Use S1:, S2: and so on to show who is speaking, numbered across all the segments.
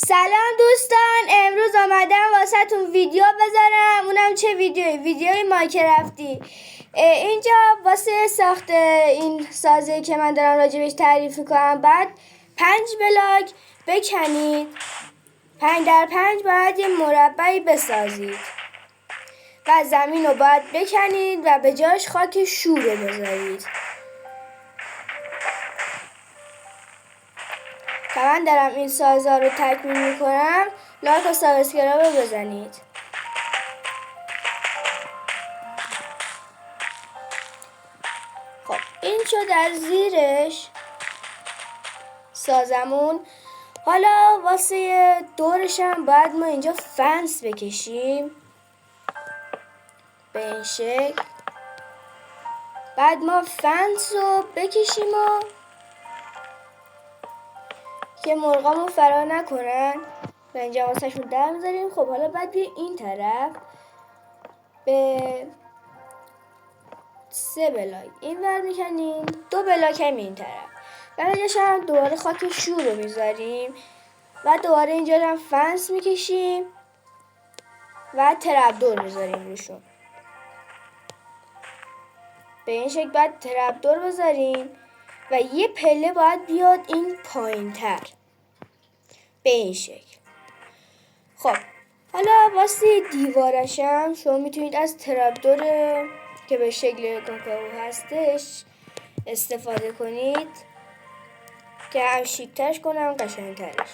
S1: سلام دوستان، امروز آمدم واسهتون ویدیو بذارم. اونم چه ویدیوی مایکرافتی. اینجا واسه ساخت این سازی که من دارم راجبش تعریف کنم بعد 5 بلاک بکنید، 5x5 باید یه مربعی بسازید و زمین رو باید بکنید و به جاش خاک شور رو بذارید. که من دارم این سازها رو تکمیل میکنم، لایک و سابسکرایب رو بزنید. خب این شد از زیرش سازمون. حالا واسه دورش هم باید ما اینجا فنس بکشیم به این شکل. بعد ما فنس رو بکشیم و که مرغامون فرار نکنن و اینجا واسهشون در میذاریم. خب حالا بعد بیا این طرف به 3 بلاک این ور میکنیم، 2 بلاک هم این طرف و بعدش هم دوباره خاک شور رو میذاریم و دوباره اینجا هم فنس میکشیم و ترپدور میذاریم روشون. به این شکل باید ترپدور بذاریم و یه پله باید بیاد این پایین تر به این شکل. خب حالا واسه دیوارشم شما میتونید از ترپدور که به شکل کاکائو هستش استفاده کنید که هم شیک‌ترش کنه هم قشنگ‌ترش.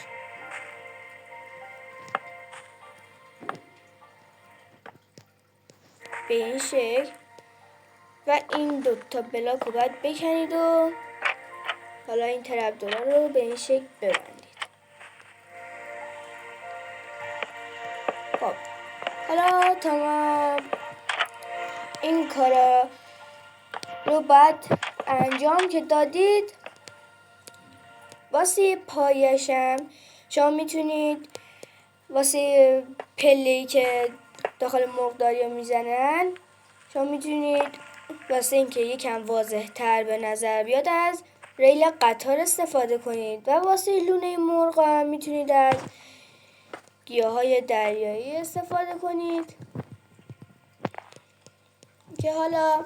S1: به این شکل و این 2 تا بلاک رو باید بکنید و حالا این ترپدورها رو به این شکل ببندید. خب حالا تمام این کارا رو باید انجام که دادید. واسه پایشم شما میتونید واسه پله‌ای که داخل مرغداری میزنن شما میتونید واسه اینکه یکم واضح تر به نظر بیاد از ریل قطار استفاده کنید و واسه لونه مرغ هم میتونید از گیاهای دریایی استفاده کنید. که حالا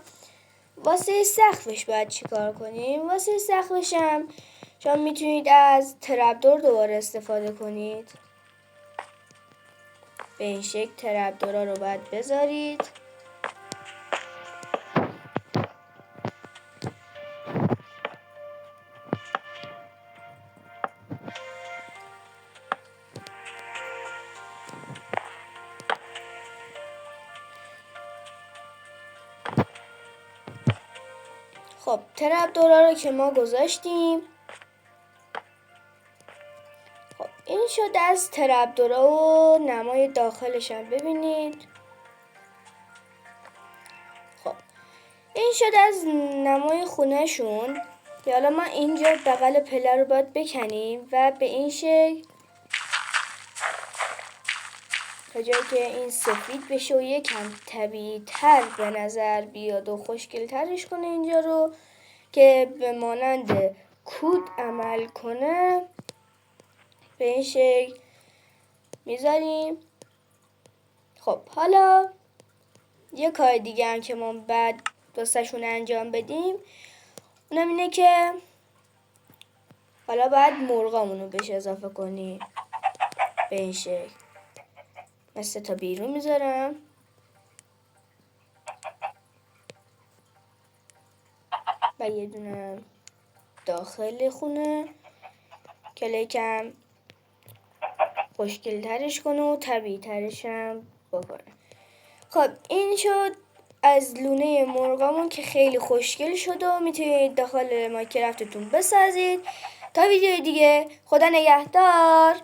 S1: واسه سقفش باید چیکار کنیم؟ واسه سقفش هم شما میتونید از ترپدور دوباره استفاده کنید. به این شکل ترپدورها رو باید بذارید. خب ترپدورها رو که ما گذاشتیم. خب این شد از ترپدورها و نمای داخلش هم ببینید. خب این شد از نمای خونه شون. که حالا ما اینجا بغل پله رو باید بکنیم و به این شکل تا جایی که این سفید بشه و یکم طبیعی تر به نظر بیاد و خوشگل ترش کنه اینجا رو که به مانند کود عمل کنه. به این شکل میذاریم. خب حالا یه کار دیگه هم که ما بعد واسهشون انجام بدیم اونم اینه که حالا باید مرغامونو بهش اضافه کنیم. به این شکل من 3 تا بیرون میذارم و یه دونه داخل خونه که لیکم خوشگل ترش کنه و طبیعی ترش هم بکنه. خب این شد از لونه مرغامون که خیلی خوشگل شد و میتونید داخل مایکرافتتون بسازید. تا ویدیو دیگه، خدا نگهدار.